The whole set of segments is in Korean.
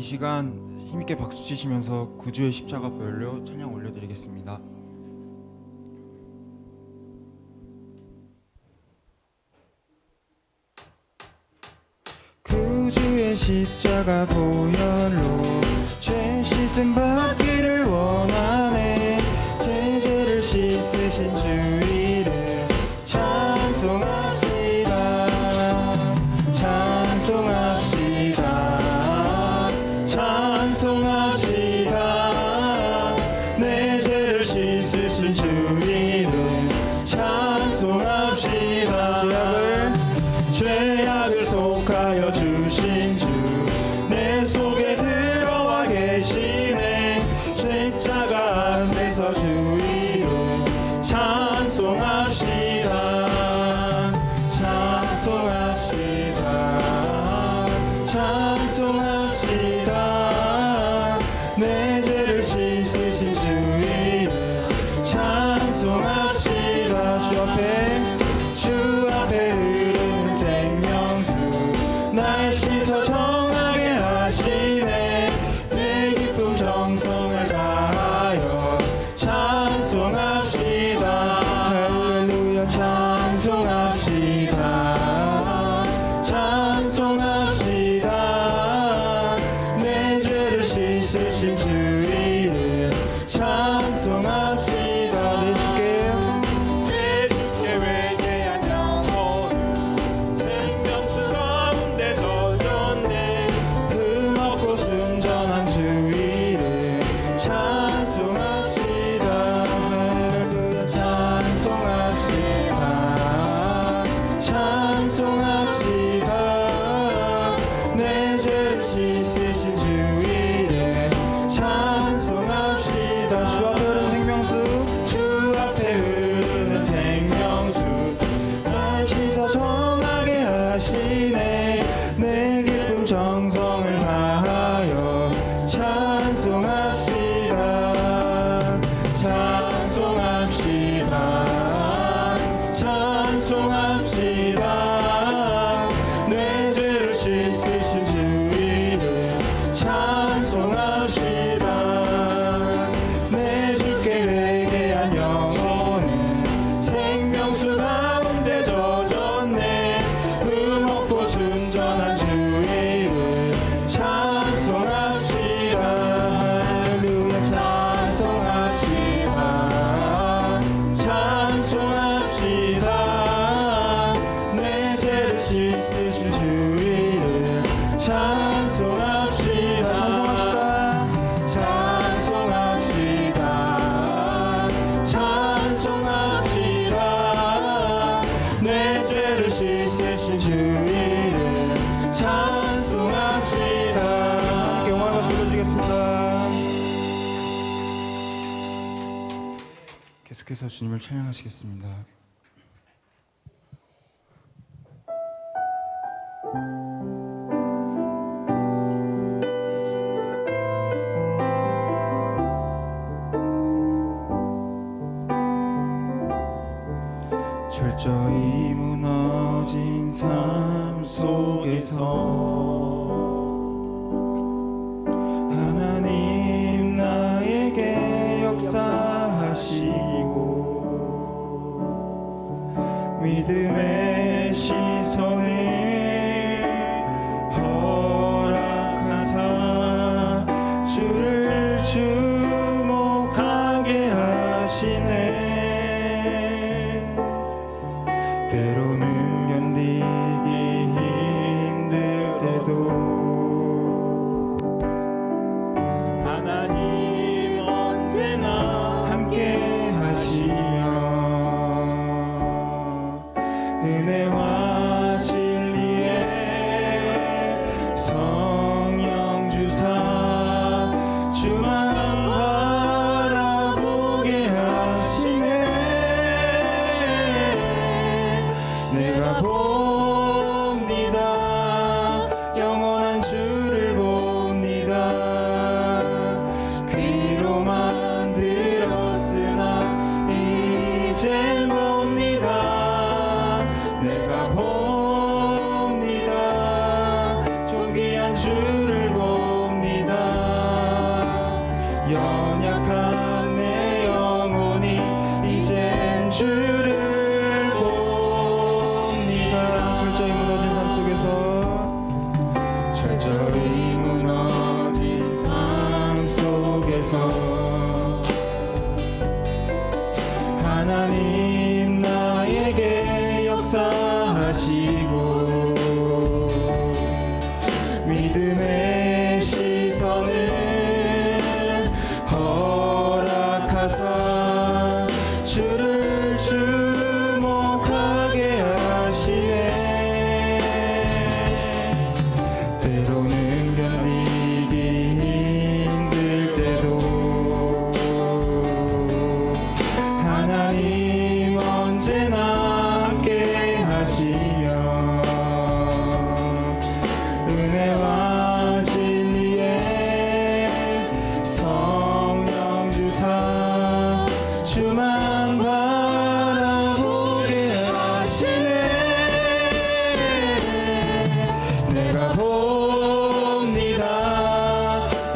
이 시간 힘있게 박수 치시면서 구주의 십자가 보혈로 찬양 올려드리겠습니다. 구주의 십자가 보혈로 죄 씻음 받기를 원하네. 죄를 씻으신 주 이름 찬송합시다. 찬송합시다. 찬송합시다. 내 죄를 씻으신 주 이름 찬송합시다. 죄악을 속하여 주신 주 내 속에 들어와 계시네. 십자가 앞에서 주 이름 찬송합시다. 찬송합시다. 찬송합시다. 내 죄를 씻으신 주 이름 찬송합시다. 주 앞에 흐르는 생명수 날 씻어 정하게 하시네. 내 기쁨 정성을 다하여 찬송합시다. 할렐루야. 찬송합시다. 찬송합시다. 내 죄를 씻으신 주 이름 찬송합시다. 내 주께 회개한 영혼은 생명수 가운데 젖었네. 흠없고 순전한 주 이름 찬송합시다. 할렐루야. 찬송합시다. 찬송합시다. 내 죄를 씻으신 주 이름 찬송합시다. 주 앞에 흐르는 생명수 주 앞에 흐르는 생명수 날 씻어 정하게 하시네. 내 기쁨 정성을 다하여 찬송합시다. 찬송합시다. 찬송합시다. 내 죄를 씻으신 주 이름 찬송합시다. 내 주께 회개한 영혼은 생명수 가운데 젖었네. 흠없고 순전한 주 이름 찬송합시다. 할렐루야. 찬송합시다. 찬송합시다. 내 죄를 씻으신 주 이름 찬송합시다. 찬송합시다. 찬송합시다. 내 죄를 씻으신 주 이름 찬송합시다. 함께 영광을 박수 올려드리겠습니다. 계속해서 주님을 찬양하시겠습니다. 철저히 무너진 삶 속에서 하나님 나에게 역사하시고 믿음의 시선을 허락하사 주를 주목하게 하시네. 때로는 견디기 힘들 때도 하나님 언제나 함께 하시며 때로는 견디기 힘들 때도 하나님 언제나 함께 하시며 은혜와 진리에 성령 주사 주만 바라보게 하시네. 내가 봅니다.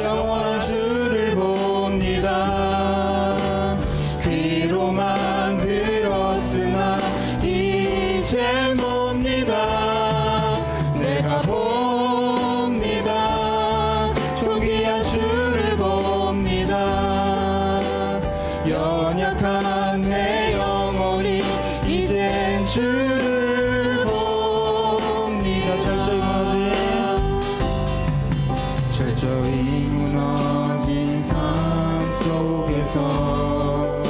영원한 주를 봅니다. 귀로만 들었으나 이젠 봅니다. 내가 봅니다. 존귀한 주를 봅니다. 연약한 내 영혼이 이젠 주를 봅니다. 철저히 무너진 삶 속에서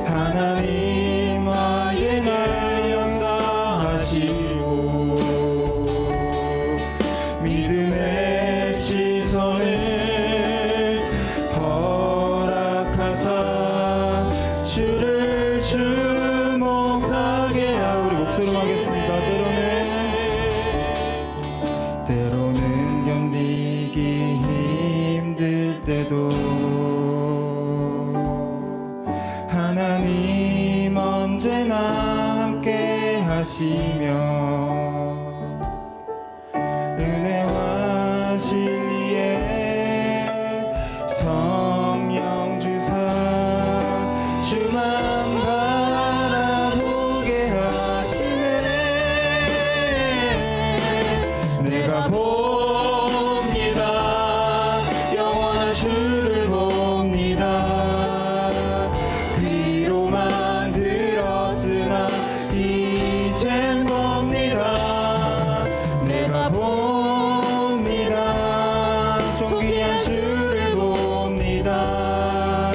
하나님 아예를 역사하시고 믿음의 시선을 허락하사 주를 주목하게 하오. 우리 목소리로 하겠습니다. 때로는 견디기 힘들 때도 하나님 언제나 함께 하시며 은혜와 진리에 성령 주사 주만 바라보게 하시네. 내가 봅니다. 영원한 주를 봅니다. 귀로만 들었으나 이젠 봅니다. 내가 봅니다. 존귀한 주를 봅니다.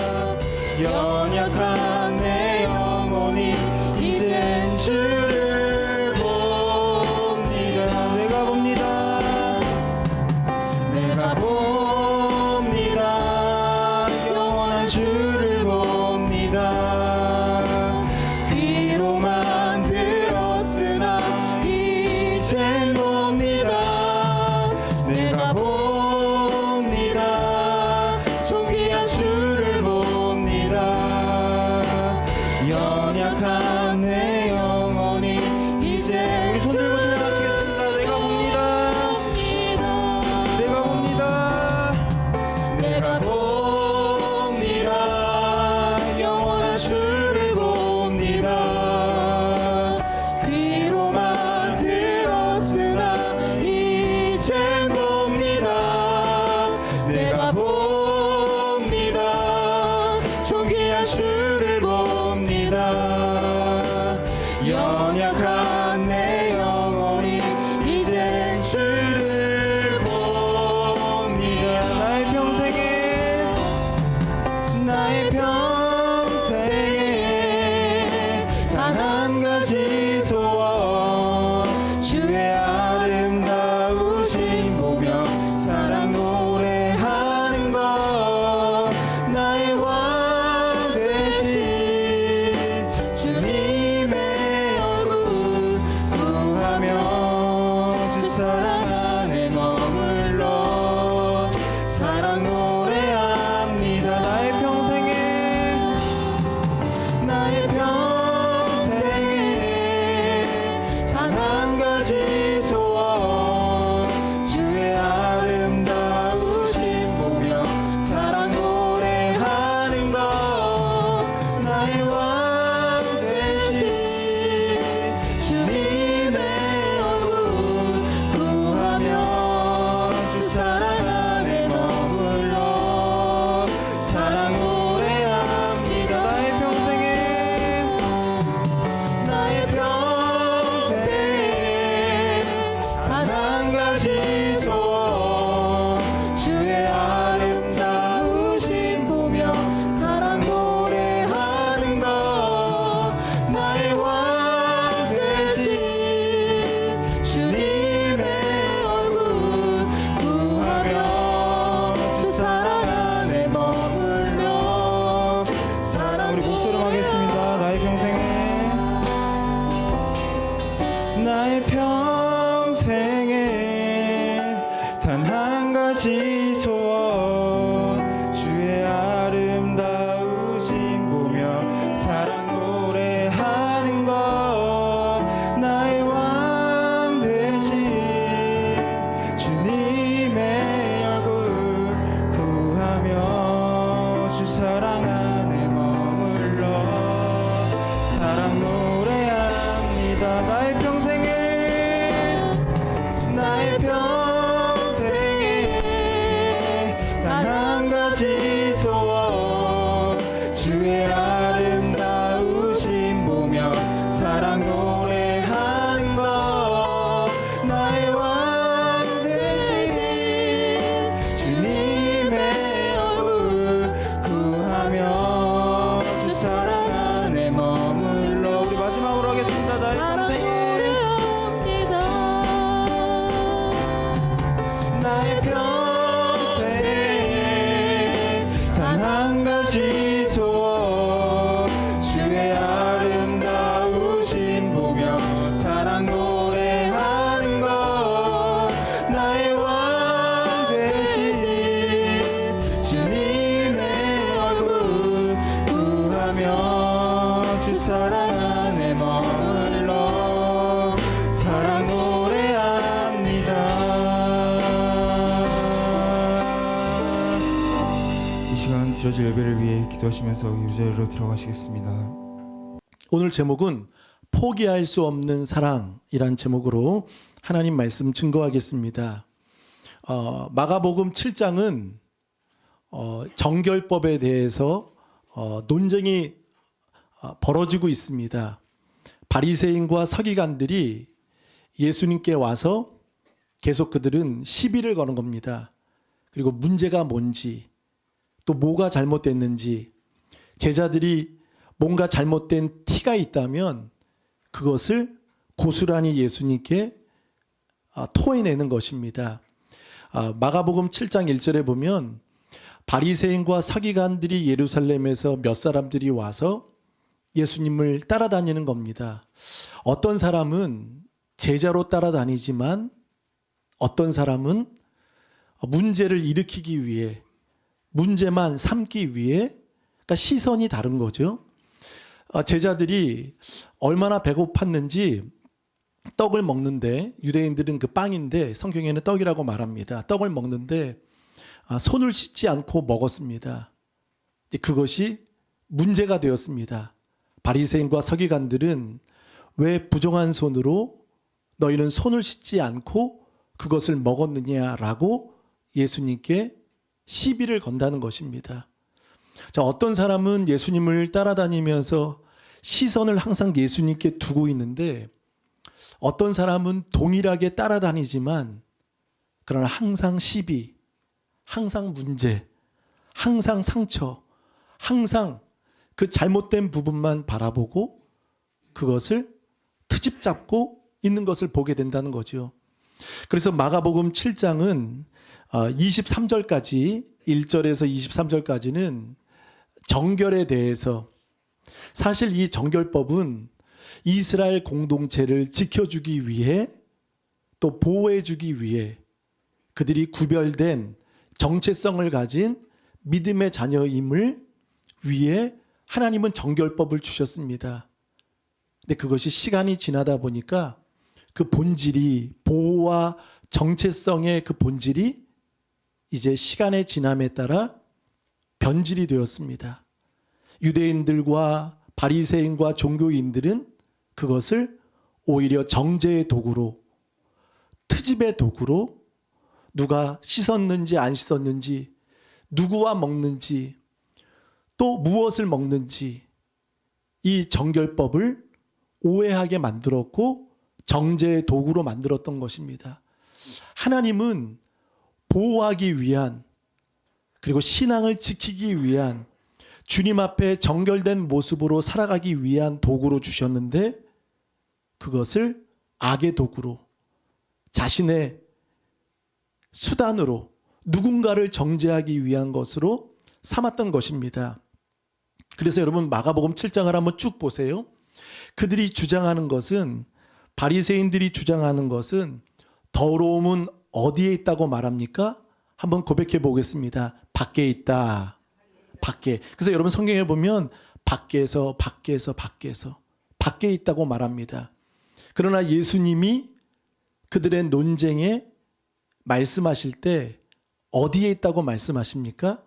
연약한 내 영혼이 이젠 주를 봅니다. 내가 봅니다. 내가 봅니다. 영원한 주를 봅니다. 귀로만 들었으나 이젠 봅니다. 내가 봅니다. 존귀한 주를 봅니다. 연약한 내 영혼이 이제 우리 손 들고 찬양하시겠습니다. 내가 봅니다. 내가 봅니다. 내가 봅니다. 영원한 주를 봅니다. 귀로만 들었으나 이젠 봅니다. 내가 봅니다. 존귀한 주를 봅니다. 연약한 내 영혼이 이젠 주를 봅니다. 나의 평생에 단 한 가지 소원 주의 아름다우신 보며 사랑 노래하는 것 나의 왕 되신 주님의 얼굴 구하며 주 사랑 안에 머물러 사랑 노래합니다. 나의 평생에 단 한 가지 소원 주의 아름다우신 보며 사랑 노래하는 것 나의 왕 되신 주님의 얼굴 평생에 단 한 가지 소원 주의 아름다우신 보며 사랑 노래하는 것 나의 왕 되신 주님의 얼굴 구하며 주 사랑 안에 머물러 사랑 노래합니다. 나의 평생에 단 한 가지 소원 주의 아름다우신 보며 사랑 노래하는 것 나의 왕 되신 주님의 얼굴 구하며 주 사랑 안에 머물러. 우리 마지막으로 하겠습니다. 나의 평생에 단 한 가지 소원 주의 아름다우신 보며 사랑 노래하는 것 나의 왕 되신 주님의 얼굴 구하며 주 사랑 안에 머물러 사랑 노래합니다. 이 시간 드려질 예배를 위해 기도하시면서 유죄로 들어가시겠습니다. 오늘 제목은 포기할 수 없는 사랑이란 제목으로 하나님 말씀 증거하겠습니다. 마가복음 7장은 정결법에 대해서 논쟁이 벌어지고 있습니다. 바리새인과 서기관들이 예수님께 와서 계속 그들은 시비를 거는 겁니다. 그리고 문제가 뭔지 또 뭐가 잘못됐는지 제자들이 뭔가 잘못된 티가 있다면 그것을 고스란히 예수님께 토해내는 것입니다. 마가복음 7장 1절에 보면 바리새인과 서기관들이 예루살렘에서 몇 사람들이 와서 예수님을 따라다니는 겁니다. 어떤 사람은 제자로 따라다니지만 어떤 사람은 문제를 일으키기 위해 문제만 삼기 위해 그러니까 시선이 다른 거죠. 제자들이 얼마나 배고팠는지 떡을 먹는데 유대인들은 그 빵인데 성경에는 떡이라고 말합니다. 떡을 먹는데 손을 씻지 않고 먹었습니다. 그것이 문제가 되었습니다. 바리새인과 서기관들은 왜 부정한 손으로 너희는 손을 씻지 않고 그것을 먹었느냐라고 예수님께 시비를 건다는 것입니다. 자, 어떤 사람은 예수님을 따라다니면서 시선을 항상 예수님께 두고 있는데 어떤 사람은 동일하게 따라다니지만 그러나 항상 시비, 항상 문제, 항상 상처, 항상 그 잘못된 부분만 바라보고 그것을 트집 잡고 있는 것을 보게 된다는 거죠. 그래서 마가복음 7장은 23절까지 1절에서 23절까지는 정결에 대해서 사실 이 정결법은 이스라엘 공동체를 지켜주기 위해 또 보호해주기 위해 그들이 구별된 정체성을 가진 믿음의 자녀임을 위해 하나님은 정결법을 주셨습니다. 근데 그것이 시간이 지나다 보니까 그 본질이 보호와 정체성의 그 본질이 이제 시간의 지남에 따라 변질이 되었습니다. 유대인들과 바리새인과 종교인들은 그것을 오히려 정죄의 도구로 트집의 도구로 누가 씻었는지 안 씻었는지 누구와 먹는지 또 무엇을 먹는지 이 정결법을 오해하게 만들었고 정죄의 도구로 만들었던 것입니다. 하나님은 보호하기 위한 그리고 신앙을 지키기 위한 주님 앞에 정결된 모습으로 살아가기 위한 도구로 주셨는데 그것을 악의 도구로 자신의 수단으로 누군가를 정죄하기 위한 것으로 삼았던 것입니다. 그래서 여러분 마가복음 7장을 한번 쭉 보세요. 그들이 주장하는 것은 바리새인들이 주장하는 것은 더러움은 어디에 있다고 말합니까? 한번 고백해 보겠습니다. 밖에 있다. 밖에. 그래서 여러분 성경에 보면 밖에 있다고 말합니다. 그러나 예수님이 그들의 논쟁에 말씀하실 때 어디에 있다고 말씀하십니까?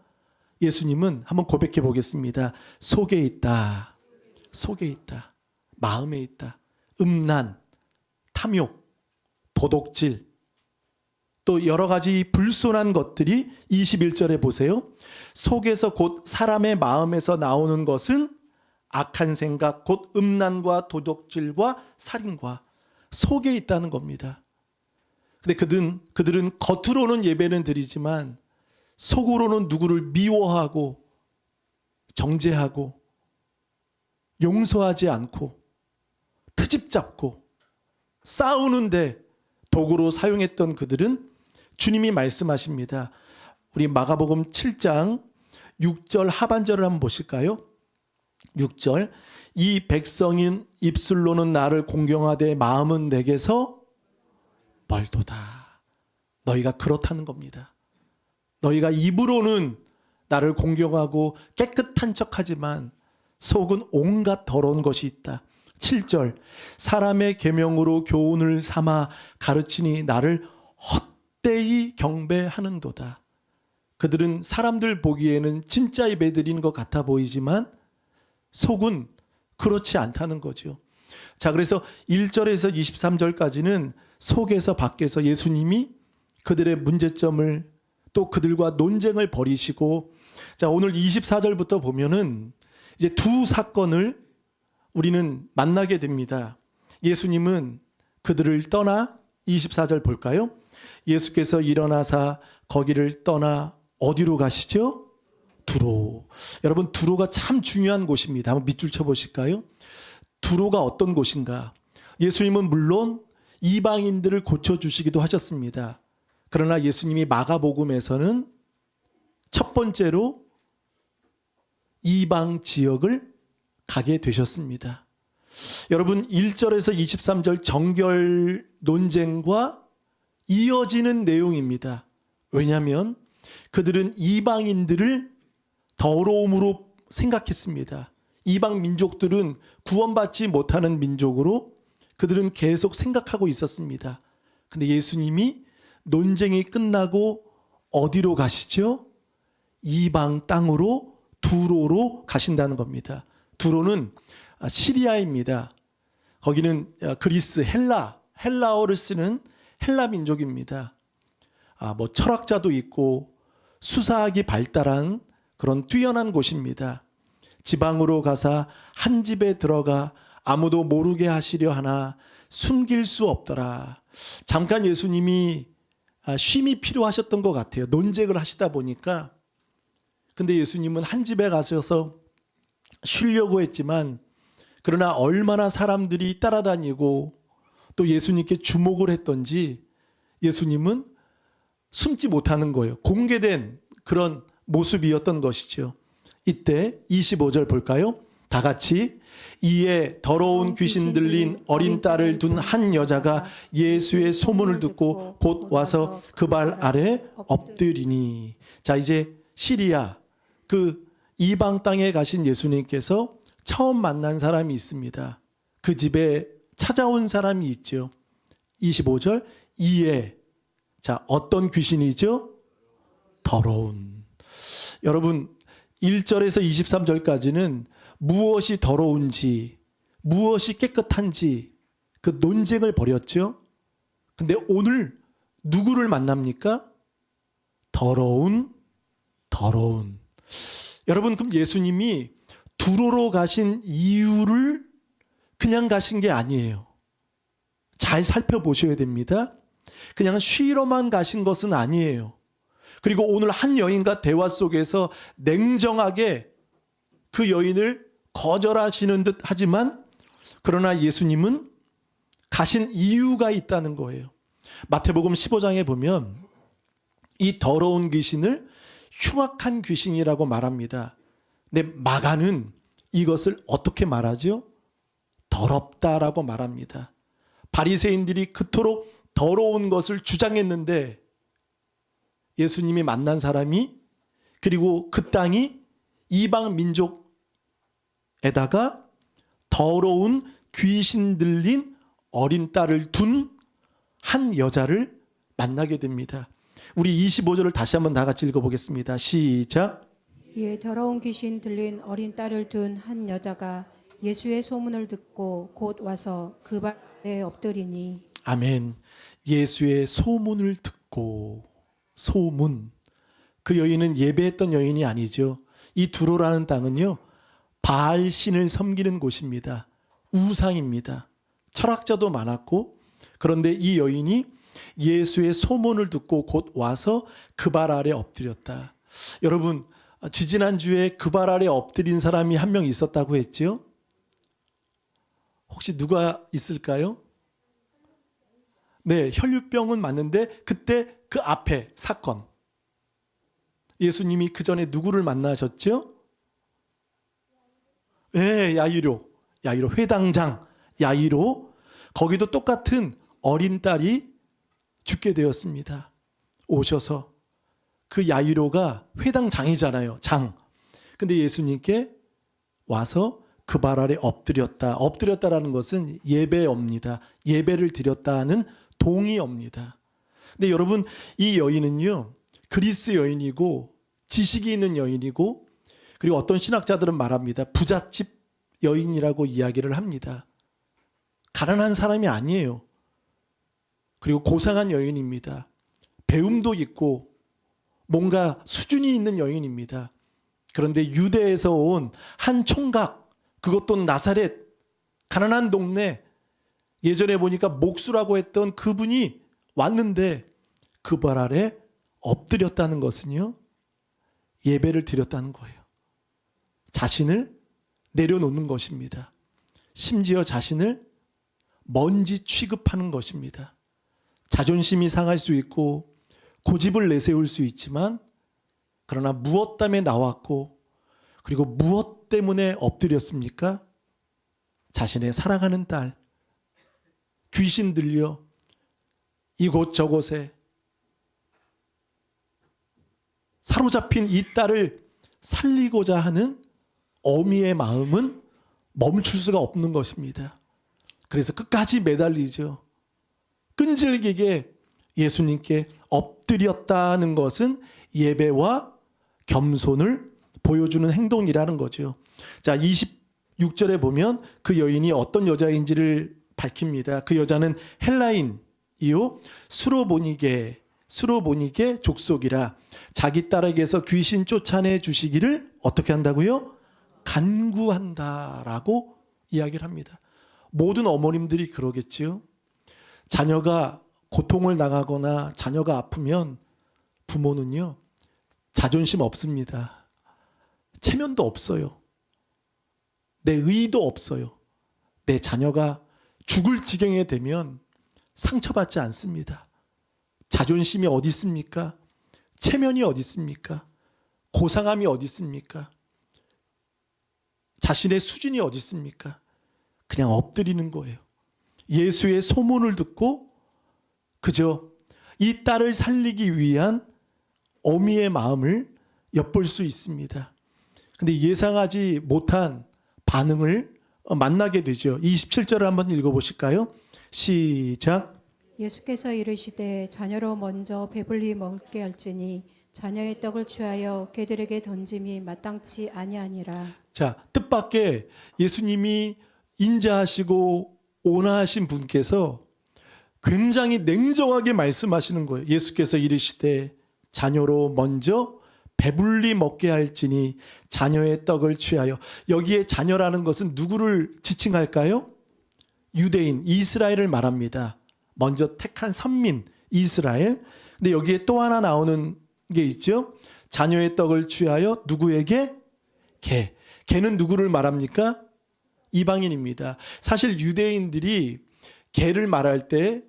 예수님은 한번 고백해 보겠습니다. 속에 있다. 속에 있다. 마음에 있다. 음란, 탐욕, 도둑질, 또 여러 가지 불순한 것들이 21절에 보세요. 속에서 곧 사람의 마음에서 나오는 것은 악한 생각, 곧 음란과 도둑질과 살인과 속에 있다는 겁니다. 근데 그들은 겉으로는 예배는 드리지만 속으로는 누구를 미워하고 정죄하고 용서하지 않고 트집 잡고 싸우는데 도구로 사용했던 그들은 주님이 말씀하십니다. 우리 마가복음 7장 6절 하반절을 한번 보실까요? 6절 이 백성인 입술로는 나를 공경하되 마음은 내게서 멀도다. 너희가 그렇다는 겁니다. 너희가 입으로는 나를 공경하고 깨끗한 척하지만 속은 온갖 더러운 것이 있다. 7절 사람의 계명으로 교훈을 삼아 가르치니 나를 헛되이 경배하는도다. 그들은 사람들 보기에는 진짜 예배드리는 것 같아 보이지만 속은 그렇지 않다는 거죠. 자, 그래서 1절에서 23절까지는 속에서 밖에서 예수님이 그들의 문제점을 또 그들과 논쟁을 벌이시고, 자, 오늘 24절부터 보면은 이제 두 사건을 우리는 만나게 됩니다. 예수님은 그들을 떠나 24절 볼까요? 예수께서 일어나사 거기를 떠나 어디로 가시죠? 두로. 여러분, 두로가 참 중요한 곳입니다. 한번 밑줄 쳐보실까요? 두로가 어떤 곳인가? 예수님은 물론 이방인들을 고쳐주시기도 하셨습니다. 그러나 예수님이 마가복음에서는 첫 번째로 이방 지역을 가게 되셨습니다. 여러분, 1절에서 23절 정결 논쟁과 이어지는 내용입니다. 왜냐하면 그들은 이방인들을 더러움으로 생각했습니다. 이방 민족들은 구원받지 못하는 민족으로 그들은 계속 생각하고 있었습니다. 근데 예수님이 논쟁이 끝나고 어디로 가시죠? 이방 땅으로 두로로 가신다는 겁니다. 두로는 시리아입니다. 거기는 그리스, 헬라어를 쓰는 헬라 민족입니다. 뭐 철학자도 있고 수사학이 발달한 그런 뛰어난 곳입니다. 지방으로 가사 한 집에 들어가 아무도 모르게 하시려 하나 숨길 수 없더라. 잠깐 예수님이 쉼이 필요하셨던 것 같아요. 논쟁을 하시다 보니까. 근데 예수님은 한 집에 가셔서 쉬려고 했지만, 그러나 얼마나 사람들이 따라다니고 또 예수님께 주목을 했던지 예수님은 숨지 못하는 거예요. 공개된 그런 모습이었던 것이죠. 이때 25절 볼까요? 다 같이 이에 더러운 귀신 들린 어린 딸을 둔 한 여자가 예수의 소문을 듣고 곧 와서 그 발 아래 엎드리니. 자, 이제 시리아 그 이방 땅에 가신 예수님께서 처음 만난 사람이 있습니다. 그 집에 찾아온 사람이 있죠. 25절 이에, 자, 어떤 귀신이죠? 더러운. 여러분, 1절에서 23절까지는 무엇이 더러운지, 무엇이 깨끗한지 그 논쟁을 벌였죠. 근데 오늘 누구를 만납니까? 더러운. 여러분, 그럼 예수님이 두로로 가신 이유를 그냥 가신 게 아니에요. 잘 살펴보셔야 됩니다. 그냥 쉬러만 가신 것은 아니에요. 그리고 오늘 한 여인과 대화 속에서 냉정하게 그 여인을 거절하시는 듯 하지만, 그러나 예수님은 가신 이유가 있다는 거예요. 마태복음 15장에 보면 이 더러운 귀신을 흉악한 귀신이라고 말합니다. 근데 마가는 이것을 어떻게 말하죠? 더럽다라고 말합니다. 바리새인들이 그토록 더러운 것을 주장했는데 예수님이 만난 사람이 그리고 그 땅이 이방 민족에다가 더러운 귀신 들린 어린 딸을 둔 한 여자를 만나게 됩니다. 우리 25절을 다시 한번 다 같이 읽어보겠습니다. 시작. 이에 더러운 귀신 들린 어린 딸을 둔 한 여자가 예수의 소문을 듣고 곧 와서 그 발에 엎드리니. 아멘. 예수의 소문을 듣고, 소문. 그 여인은 예배했던 여인이 아니죠. 이 두로라는 땅은요, 바알 신을 섬기는 곳입니다. 우상입니다. 철학자도 많았고, 그런데 이 여인이 예수의 소문을 듣고 곧 와서 그 발 아래 엎드렸다. 여러분, 지지난주에 그 발 아래 엎드린 사람이 한 명 있었다고 했죠? 혹시 누가 있을까요? 네, 혈류병은 맞는데 그때 그 앞에 사건. 예수님이 그 전에 누구를 만나셨죠? 네, 야이로 회당장 야이로. 거기도 똑같은 어린 딸이 죽게 되었습니다. 오셔서 그 야이로가 회당장이잖아요. 장. 근데 예수님께 와서 그 발 아래 엎드렸다. 엎드렸다라는 것은 예배입니다. 예배를 드렸다는 동의입니다. 근데 여러분, 이 여인은요, 그리스 여인이고 지식이 있는 여인이고, 그리고 어떤 신학자들은 말합니다. 부잣집 여인이라고 이야기를 합니다. 가난한 사람이 아니에요. 그리고 고상한 여인입니다. 배움도 있고 뭔가 수준이 있는 여인입니다. 그런데 유대에서 온 한 총각, 그것도 나사렛, 가난한 동네, 예전에 보니까 목수라고 했던 그분이 왔는데 그 발 아래 엎드렸다는 것은요, 예배를 드렸다는 거예요. 자신을 내려놓는 것입니다. 심지어 자신을 먼지 취급하는 것입니다. 자존심이 상할 수 있고 고집을 내세울 수 있지만, 그러나 무엇 때문에 나왔고 그리고 무엇 때문에 엎드렸습니까? 자신의 사랑하는 딸, 귀신 들려 이곳저곳에 사로잡힌 이 딸을 살리고자 하는 어미의 마음은 멈출 수가 없는 것입니다. 그래서 끝까지 매달리죠. 끈질기게 예수님께 엎드렸다는 것은 예배와 겸손을 보여주는 행동이라는 거죠. 자, 26절에 보면 그 여인이 어떤 여자인지를 밝힙니다. 그 여자는 헬라인이요, 수로보니게 족속이라 자기 딸에게서 귀신 쫓아내 주시기를 어떻게 한다고요? 간구한다라고 이야기를 합니다. 모든 어머님들이 그러겠지요. 자녀가 고통을 당하거나 자녀가 아프면 부모는요, 자존심 없습니다. 체면도 없어요. 내 의도 없어요. 내 자녀가 죽을 지경에 되면 상처받지 않습니다. 자존심이 어디 있습니까? 체면이 어디 있습니까? 고상함이 어디 있습니까? 자신의 수준이 어디 있습니까? 그냥 엎드리는 거예요. 예수의 소문을 듣고 그저 이 딸을 살리기 위한 어미의 마음을 엿볼 수 있습니다. 근데 예상하지 못한 반응을 만나게 되죠. 27절을 한번 읽어보실까요? 시작. 예수께서 이르시되 자녀로 먼저 배불리 먹게 할지니 자녀의 떡을 취하여 개들에게 던짐이 마땅치 아니하니라. 자, 뜻밖의 예수님이 인자하시고 온화하신 분께서 굉장히 냉정하게 말씀하시는 거예요. 예수께서 이르시되 자녀로 먼저 배불리 먹게 할지니 자녀의 떡을 취하여. 여기에 자녀라는 것은 누구를 지칭할까요? 유대인, 이스라엘을 말합니다. 먼저 택한 선민, 이스라엘. 근데 여기에 또 하나 나오는 게 있죠. 자녀의 떡을 취하여 누구에게? 개. 개는 누구를 말합니까? 이방인입니다. 사실 유대인들이 개를 말할 때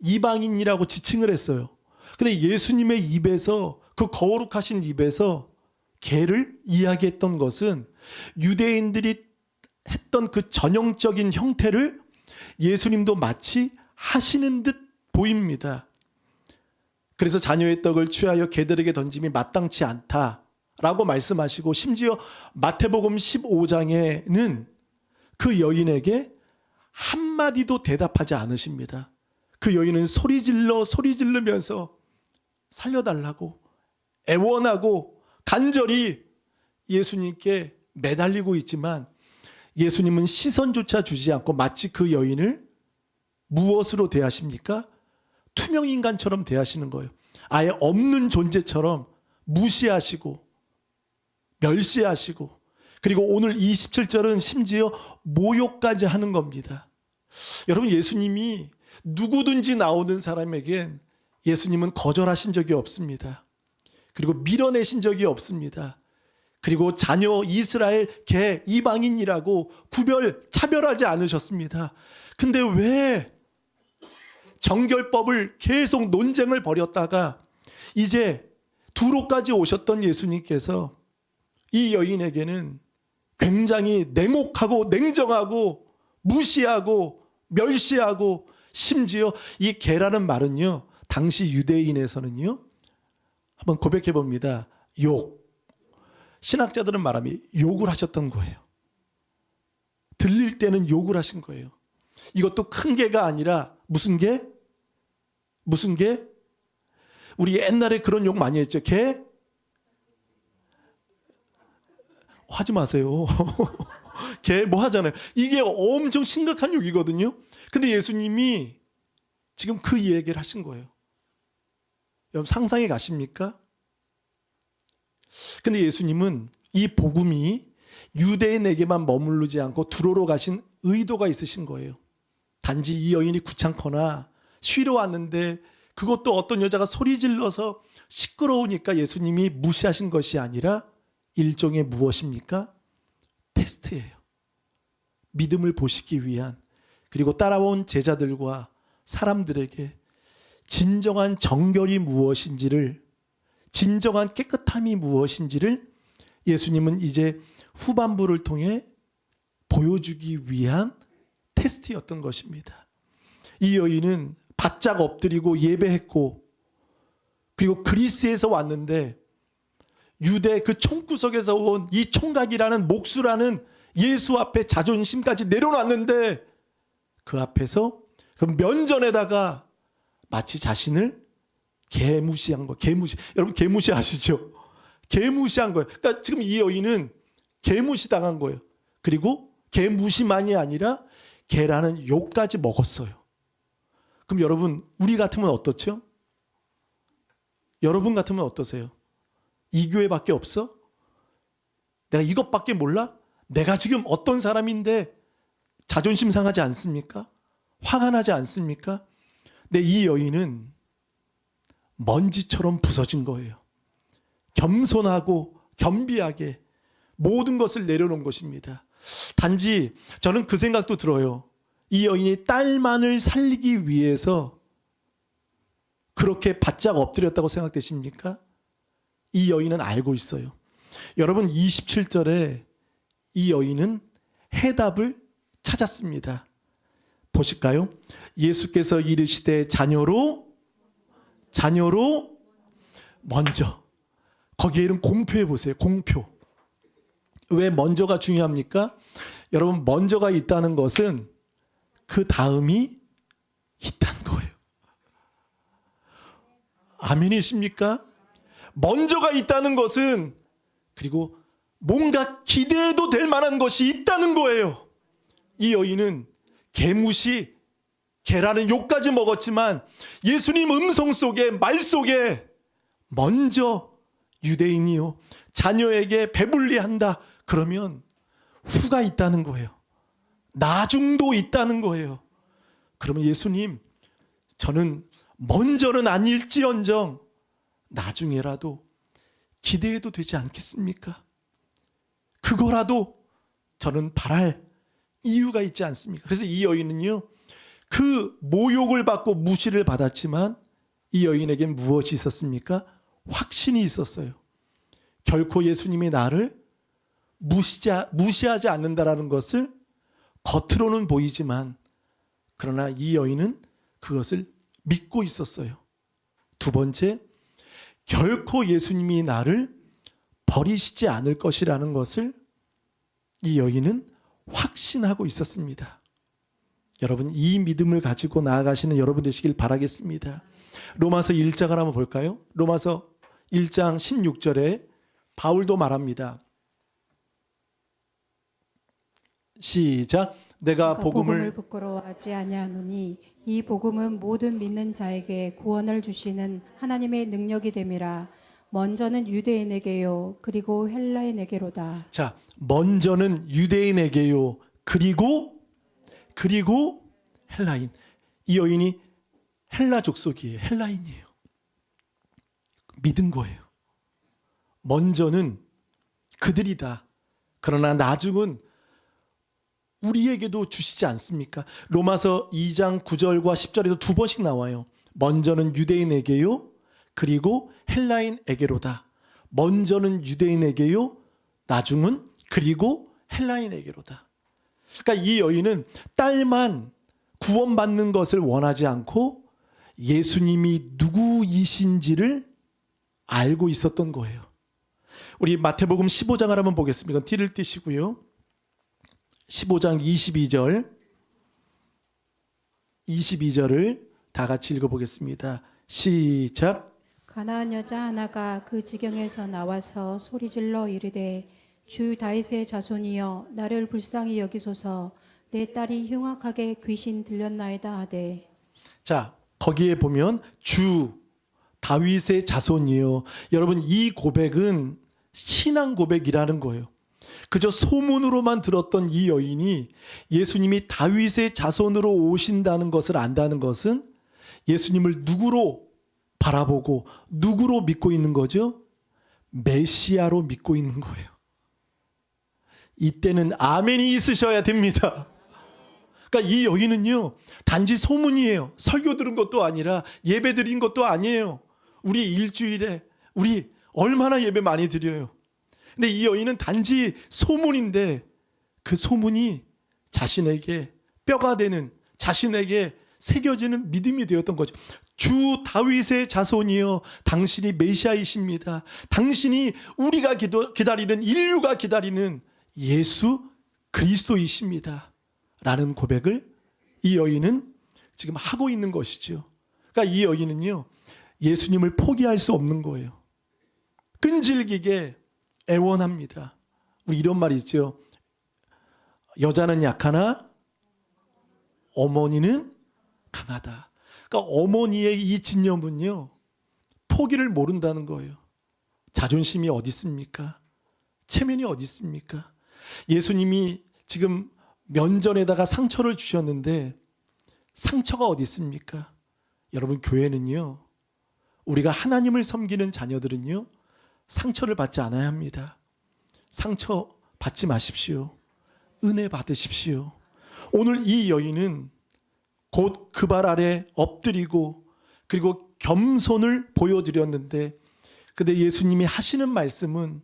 이방인이라고 지칭을 했어요. 근데 예수님의 입에서, 그 거룩하신 입에서 개를 이야기했던 것은 유대인들이 했던 그 전형적인 형태를 예수님도 마치 하시는 듯 보입니다. 그래서 자녀의 떡을 취하여 개들에게 던짐이 마땅치 않다라고 말씀하시고, 심지어 마태복음 15장에는 그 여인에게 한마디도 대답하지 않으십니다. 그 여인은 소리 지르면서 살려달라고 애원하고 간절히 예수님께 매달리고 있지만, 예수님은 시선조차 주지 않고 마치 그 여인을 무엇으로 대하십니까? 투명인간처럼 대하시는 거예요. 아예 없는 존재처럼 무시하시고 멸시하시고, 그리고 오늘 27절은 심지어 모욕까지 하는 겁니다. 여러분, 예수님이 누구든지 나오는 사람에겐 예수님은 거절하신 적이 없습니다. 그리고 밀어내신 적이 없습니다. 그리고 자녀 이스라엘 개 이방인이라고 차별하지 않으셨습니다. 근데 왜 정결법을 계속 논쟁을 벌였다가 이제 두로까지 오셨던 예수님께서 이 여인에게는 굉장히 냉혹하고 냉정하고 무시하고 멸시하고, 심지어 이 개라는 말은요, 당시 유대인에서는요, 한번 고백해 봅니다. 신학자들은 말하면 욕을 하셨던 거예요. 들릴 때는 욕을 하신 거예요. 이것도 큰 개가 아니라 무슨 개? 우리 옛날에 그런 욕 많이 했죠. 개? 하지 마세요. 개 뭐 하잖아요. 이게 엄청 심각한 욕이거든요. 근데 예수님이 지금 그 얘기를 하신 거예요. 여러분, 상상이 가십니까? 근데 예수님은 이 복음이 유대인에게만 머무르지 않고 두로로 가신 의도가 있으신 거예요. 단지 이 여인이 귀찮거나 쉬러 왔는데 그것도 어떤 여자가 소리 질러서 시끄러우니까 예수님이 무시하신 것이 아니라 일종의 무엇입니까? 테스트예요. 믿음을 보시기 위한, 그리고 따라온 제자들과 사람들에게 진정한 정결이 무엇인지를, 진정한 깨끗함이 무엇인지를 예수님은 이제 후반부를 통해 보여주기 위한 테스트였던 것입니다. 이 여인은 바짝 엎드리고 예배했고, 그리고 그리스에서 왔는데 유대 그 총구석에서 온 이 총각이라는 목수라는 예수 앞에 자존심까지 내려놨는데, 그 앞에서 그 면전에다가 마치 자신을 개무시한 거. 여러분, 개무시 아시죠? 개무시한 거예요. 그러니까 지금 이 여인은 개무시당한 거예요. 그리고 개무시만이 아니라 개라는 욕까지 먹었어요. 그럼 여러분, 우리 같으면 어떻죠? 여러분 같으면 어떠세요? 이 교회밖에 없어? 내가 이것밖에 몰라? 내가 지금 어떤 사람인데 자존심 상하지 않습니까? 화가 나지 않습니까? 근데 이 여인은 먼지처럼 부서진 거예요. 겸손하고 겸비하게 모든 것을 내려놓은 것입니다. 단지 저는 그 생각도 들어요. 이 여인이 딸만을 살리기 위해서 그렇게 바짝 엎드렸다고 생각되십니까? 이 여인은 알고 있어요. 여러분, 27절에 이 여인은 해답을 찾았습니다. 보실까요? 예수께서 이르시되 자녀로 먼저. 거기에 이름 공표해 보세요. 공표. 왜 먼저가 중요합니까? 여러분, 먼저가 있다는 것은 그 다음이 있다는 거예요. 아멘이십니까? 먼저가 있다는 것은, 그리고 뭔가 기대해도 될 만한 것이 있다는 거예요. 이 여인은 개라는 욕까지 먹었지만 예수님 음성 속에, 말 속에 먼저 유대인이요 자녀에게 배불리 한다. 그러면 후가 있다는 거예요. 나중도 있다는 거예요. 그러면 예수님, 저는 먼저는 아닐지언정 나중에라도 기대해도 되지 않겠습니까? 그거라도 저는 바랄 이유가 있지 않습니까? 그래서 이 여인은요, 그 모욕을 받고 무시를 받았지만 이 여인에겐 무엇이 있었습니까? 확신이 있었어요. 결코 예수님이 나를 무시하지 않는다라는 것을 겉으로는 보이지만, 그러나 이 여인은 그것을 믿고 있었어요. 두 번째, 결코 예수님이 나를 버리시지 않을 것이라는 것을 이 여인은 확신하고 있었습니다. 여러분, 이 믿음을 가지고 나아가시는 여러분 되시길 바라겠습니다. 로마서 1장을 한번 볼까요? 로마서 1장 16절에 바울도 말합니다. 시작. 내가 복음을 부끄러워하지 아니하노니 이 복음은 모든 믿는 자에게 구원을 주시는 하나님의 능력이 됨이라. 먼저는 유대인에게요 그리고 헬라인에게로다. 자, 먼저는 유대인에게요. 그리고 헬라인. 이 여인이 헬라 족속이에요. 헬라인이에요. 믿은 거예요. 먼저는 그들이다. 그러나 나중은 우리에게도 주시지 않습니까? 로마서 2장 9절과 10절에도 두 번씩 나와요. 먼저는 유대인에게요. 그리고 헬라인에게로다. 먼저는 유대인에게요. 나중은 그리고 헬라인에게로다. 그러니까 이 여인은 딸만 구원받는 것을 원하지 않고 예수님이 누구이신지를 알고 있었던 거예요. 우리 마태복음 15장을 한번 보겠습니다. 티를 띄시고요. 15장 22절을 다 같이 읽어보겠습니다. 시작. 가나안 여자 하나가 그 지경에서 나와서 소리질러 이르되 주 다윗의 자손이여 나를 불쌍히 여기소서 내 딸이 흉악하게 귀신 들렸나이다 하되. 자, 거기에 보면 주 다윗의 자손이요. 여러분, 이 고백은 신앙 고백이라는 거예요. 그저 소문으로만 들었던 이 여인이 예수님이 다윗의 자손으로 오신다는 것을 안다는 것은 예수님을 누구로 바라보고 누구로 믿고 있는 거죠? 메시아로 믿고 있는 거예요. 이때는 아멘이 있으셔야 됩니다. 그러니까 이 여인은요, 단지 소문이에요. 설교 들은 것도 아니라 예배 드린 것도 아니에요. 우리 일주일에 우리 얼마나 예배 많이 드려요. 근데 이 여인은 단지 소문인데 그 소문이 자신에게 뼈가 되는, 자신에게 새겨지는 믿음이 되었던 거죠. 주 다윗의 자손이여 당신이 메시아이십니다. 당신이 우리가 기다리는, 인류가 기다리는 예수 그리스도이십니다. 라는 고백을 이 여인은 지금 하고 있는 것이죠. 그러니까 이 여인은요, 예수님을 포기할 수 없는 거예요. 끈질기게 애원합니다. 우리 이런 말 있죠. 여자는 약하나 어머니는 강하다. 그러니까 어머니의 이 진념은요, 포기를 모른다는 거예요. 자존심이 어디 있습니까? 체면이 어디 있습니까? 예수님이 지금 면전에다가 상처를 주셨는데 상처가 어디 있습니까? 여러분, 교회는요, 우리가 하나님을 섬기는 자녀들은요, 상처를 받지 않아야 합니다. 상처 받지 마십시오. 은혜 받으십시오. 오늘 이 여인은 곧 그 발 아래 엎드리고 그리고 겸손을 보여드렸는데, 근데 예수님이 하시는 말씀은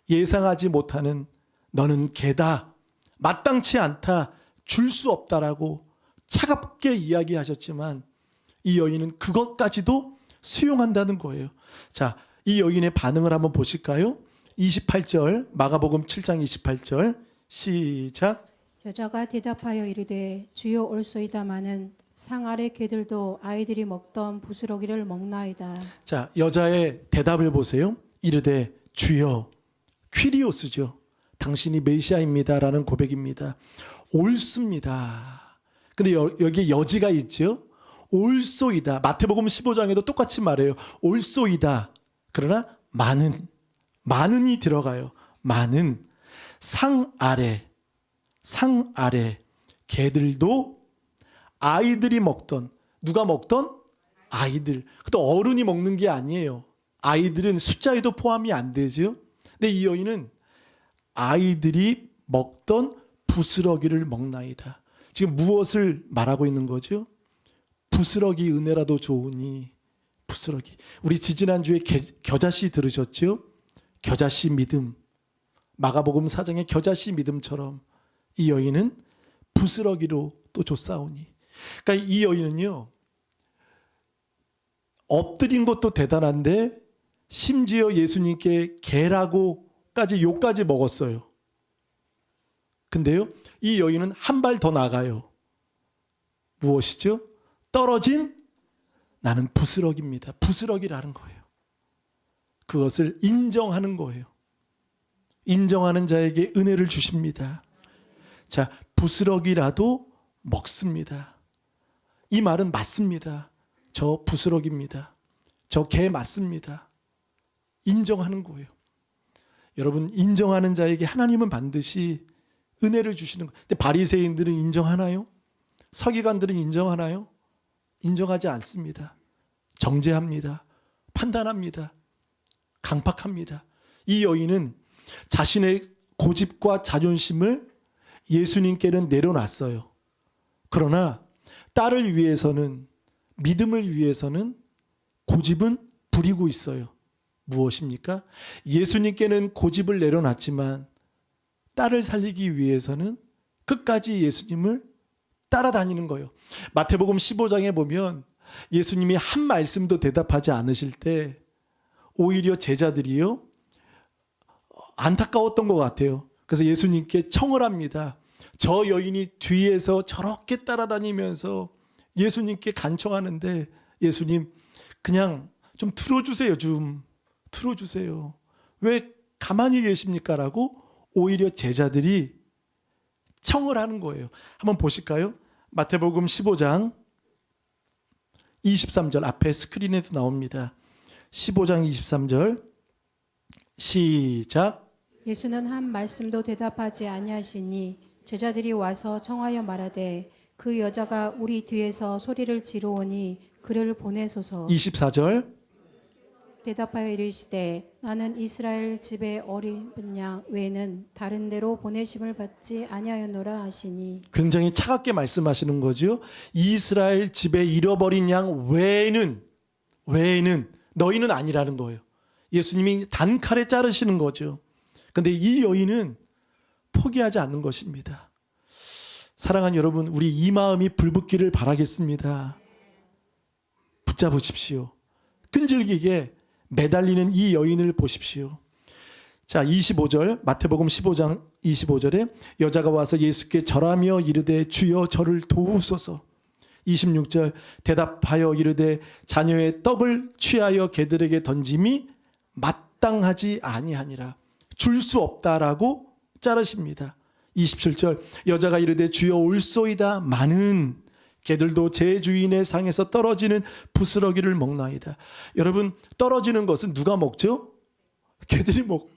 예상하지 못하는 너는 개다, 마땅치 않다, 줄 수 없다라고 차갑게 이야기하셨지만 이 여인은 그것까지도 수용한다는 거예요. 자, 이 여인의 반응을 한번 보실까요? 28절, 마가복음 7장 28절 시작. 여자가 대답하여 이르되 주여 올소이다마는 상 아래 개들도 아이들이 먹던 부스러기를 먹나이다. 자, 여자의 대답을 보세요. 이르되 주여, 퀴리오스죠. 당신이 메시아입니다라는 고백입니다. 옳습니다. 근데 여기 여지가 있죠. 옳소이다. 마태복음 15장에도 똑같이 말해요. 옳소이다. 그러나 많은이 들어가요. 많은. 상 아래 개들도 아이들이 먹던, 누가 먹던? 아이들. 또 어른이 먹는 게 아니에요. 아이들은 숫자에도 포함이 안 되죠. 근데 이 여인은 아이들이 먹던 부스러기를 먹나이다. 지금 무엇을 말하고 있는 거죠? 부스러기 은혜라도 좋으니. 부스러기. 우리 지지난주에 겨자씨 들으셨죠? 겨자씨 믿음. 마가복음 4장의 겨자씨 믿음처럼 이 여인은 부스러기로 또 줬사오니. 그러니까 이 여인은요, 엎드린 것도 대단한데 심지어 예수님께 개라고까지 욕까지 먹었어요. 근데요, 이 여인은 한 발 더 나가요. 무엇이죠? 떨어진 나는 부스럭입니다. 부스럭이라는 거예요. 그것을 인정하는 거예요. 인정하는 자에게 은혜를 주십니다. 자, 부스럭이라도 먹습니다. 이 말은 맞습니다. 저 부스럭입니다. 저 개 맞습니다. 인정하는 거예요. 여러분, 인정하는 자에게 하나님은 반드시 은혜를 주시는 거예요. 근데 바리새인들은 인정하나요? 서기관들은 인정하나요? 인정하지 않습니다. 정죄합니다. 판단합니다. 강팍합니다. 이 여인은 자신의 고집과 자존심을 예수님께는 내려놨어요. 그러나 딸을 위해서는, 믿음을 위해서는 고집은 부리고 있어요. 무엇입니까? 예수님께는 고집을 내려놨지만 딸을 살리기 위해서는 끝까지 예수님을 따라다니는 거예요. 마태복음 15장에 보면 예수님이 한 말씀도 대답하지 않으실 때 오히려 제자들이요, 안타까웠던 것 같아요. 그래서 예수님께 청을 합니다. 저 여인이 뒤에서 저렇게 따라다니면서 예수님께 간청하는데 예수님, 그냥 좀 틀어주세요. 좀 틀어주세요. 왜 가만히 계십니까? 라고 오히려 제자들이 청을 하는 거예요. 한번 보실까요? 마태복음 15장 23절 앞에 스크린에도 나옵니다. 15장 23절 시작. 예수는 한 말씀도 대답하지 아니하시니 제자들이 와서 청하여 말하되 그 여자가 우리 뒤에서 소리를 지르오니 그를 보내소서. 24절 대답하여 이르시되 나는 이스라엘 집에 어린 양 외에는 다른 데로 보내심을 받지 아니하였노라 하시니. 굉장히 차갑게 말씀하시는 거죠. 이스라엘 집에 잃어버린 양 외에는 너희는 아니라는 거예요. 예수님이 단칼에 자르시는 거죠. 근데 이 여인은 포기하지 않는 것입니다. 사랑하는 여러분, 우리 이 마음이 불붙기를 바라겠습니다. 붙잡으십시오. 끈질기게 매달리는 이 여인을 보십시오. 자, 25절 마태복음 15장 25절에 여자가 와서 예수께 절하며 이르되 주여 저를 도우소서. 26절 대답하여 이르되 자녀의 떡을 취하여 개들에게 던짐이 마땅하지 아니하니라. 줄 수 없다라고 자르십니다. 27절 여자가 이르되 주여 올소이다 마는 개들도 제 주인의 상에서 떨어지는 부스러기를 먹나이다. 여러분, 떨어지는 것은 누가 먹죠? 개들이 먹.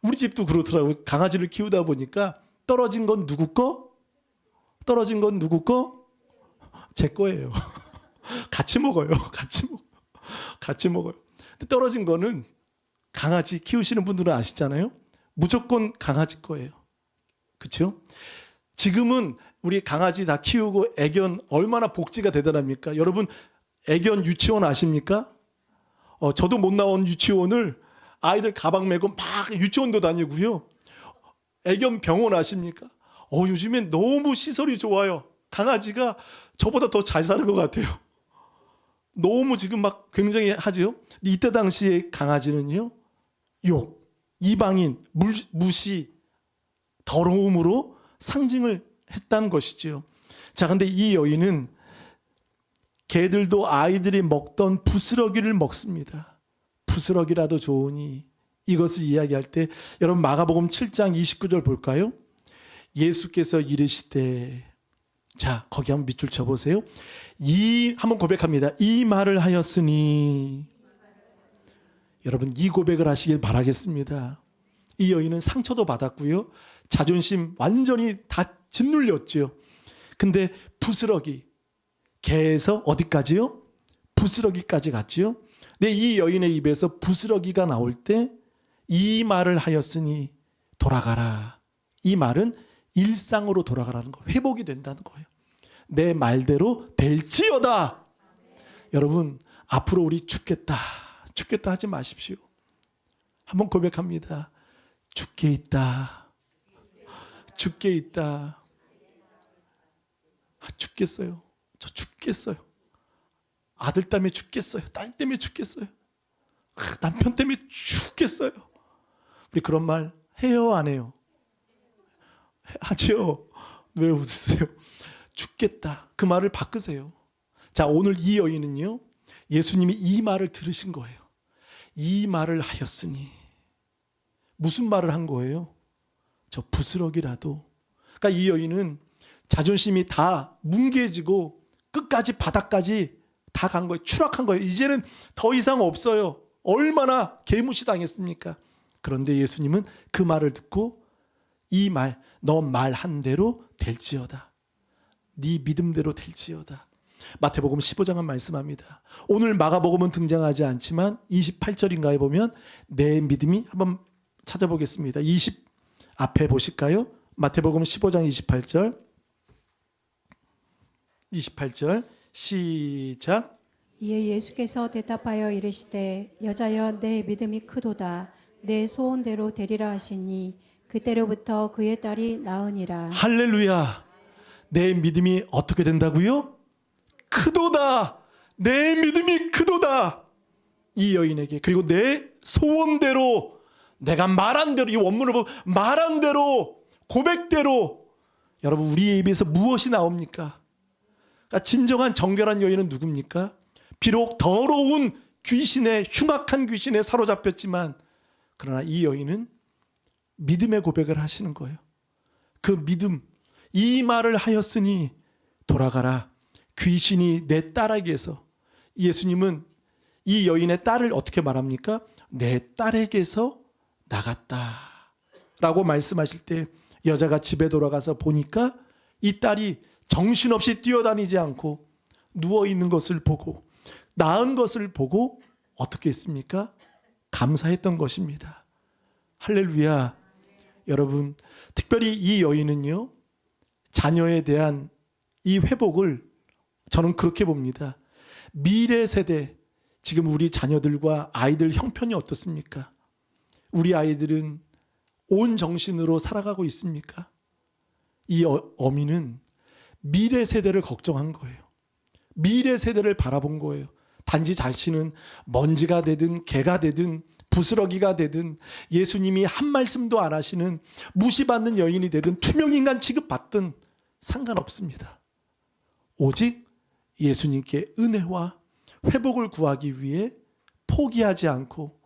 우리 집도 그렇더라고요. 강아지를 키우다 보니까 떨어진 건 누구 거? 떨어진 건 누구 거? 제 거예요. 같이 먹어요. 같이 먹어요. 근데 떨어진 거는 강아지 키우시는 분들은 아시잖아요. 무조건 강아지 거예요. 그렇죠? 지금은 우리 강아지 다 키우고 애견 얼마나 복지가 대단합니까? 여러분, 애견 유치원 아십니까? 저도 못 나온 유치원을 아이들 가방 메고 막 유치원도 다니고요. 애견 병원 아십니까? 요즘엔 너무 시설이 좋아요. 강아지가 저보다 더 잘 사는 것 같아요. 너무 지금 막 굉장히 하죠. 이때 당시에 강아지는요, 욕, 이방인, 무시, 더러움으로 상징을 했다는 것이지요. 자, 근데 이 여인은 개들도 아이들이 먹던 부스러기를 먹습니다. 부스러기라도 좋으니. 이것을 이야기할 때 여러분 마가복음 7장 29절 볼까요? 예수께서 이르시되, 자, 거기 한번 밑줄 쳐보세요. 한번 고백합니다. 이 말을 하였으니. 여러분, 이 고백을 하시길 바라겠습니다. 이 여인은 상처도 받았고요, 자존심 완전히 다 짓눌렸죠. 근데 부스러기, 개에서 어디까지요? 부스러기까지 갔지요. 근데 이 여인의 입에서 부스러기가 나올 때 이 말을 하였으니 돌아가라. 이 말은 일상으로 돌아가라는 거예요. 회복이 된다는 거예요. 내 말대로 될지어다. 여러분, 앞으로 우리 죽겠다 하지 마십시오. 한번 고백합니다. 죽게 있다. 죽겠어요. 저 죽겠어요. 아들 때문에 죽겠어요. 딸 때문에 죽겠어요. 남편 때문에 죽겠어요. 우리 그런 말 해요, 안 해요? 하죠. 왜 웃으세요? 죽겠다. 그 말을 바꾸세요. 자, 오늘 이 여인은요, 예수님이 이 말을 들으신 거예요. 이 말을 하였으니. 무슨 말을 한 거예요? 저 부스럭이라도. 그러니까 이 여인은 자존심이 다 뭉개지고 끝까지 바닥까지 다 간 거예요. 추락한 거예요. 이제는 더 이상 없어요. 얼마나 개무시 당했습니까? 그런데 예수님은 그 말을 듣고 이 말, 너 말한 대로 될지어다. 네 믿음대로 될지어다. 마태복음 15장은 말씀합니다. 오늘 마가복음은 등장하지 않지만 28절인가에 보면 내 믿음이, 한번 찾아보겠습니다. 20 앞에 보실까요? 마태복음 15장 28절. 28절 시작. 이에 예수께서 대답하여 이르시되 여자여 내 믿음이 크도다. 내 소원대로 되리라 하시니 그때로부터 그의 딸이 나으니라. 할렐루야. 내 믿음이 어떻게 된다고요? 크도다. 내 믿음이 크도다. 이 여인에게. 그리고 내 소원대로, 내가 말한 대로, 이 원문을 보면 말한 대로, 고백대로. 여러분, 우리의 입에서 무엇이 나옵니까? 그러니까 진정한 정결한 여인은 누굽니까? 비록 더러운 귀신에, 흉악한 귀신에 사로잡혔지만, 그러나 이 여인은 믿음의 고백을 하시는 거예요. 그 믿음, 이 말을 하였으니 돌아가라. 귀신이 내 딸에게서. 예수님은 이 여인의 딸을 어떻게 말합니까? 내 딸에게서 나갔다 라고 말씀하실 때 여자가 집에 돌아가서 보니까 이 딸이 정신없이 뛰어다니지 않고 누워있는 것을 보고 나은 것을 보고 어떻게 했습니까? 감사했던 것입니다. 할렐루야. 여러분, 특별히 이 여인은요, 자녀에 대한 이 회복을 저는 그렇게 봅니다. 미래 세대, 지금 우리 자녀들과 아이들 형편이 어떻습니까? 우리 아이들은 온 정신으로 살아가고 있습니까? 이 어미는 미래 세대를 걱정한 거예요. 미래 세대를 바라본 거예요. 단지 자신은 먼지가 되든 개가 되든 부스러기가 되든 예수님이 한 말씀도 안 하시는 무시받는 여인이 되든 투명인간 취급받든 상관없습니다. 오직 예수님께 은혜와 회복을 구하기 위해 포기하지 않고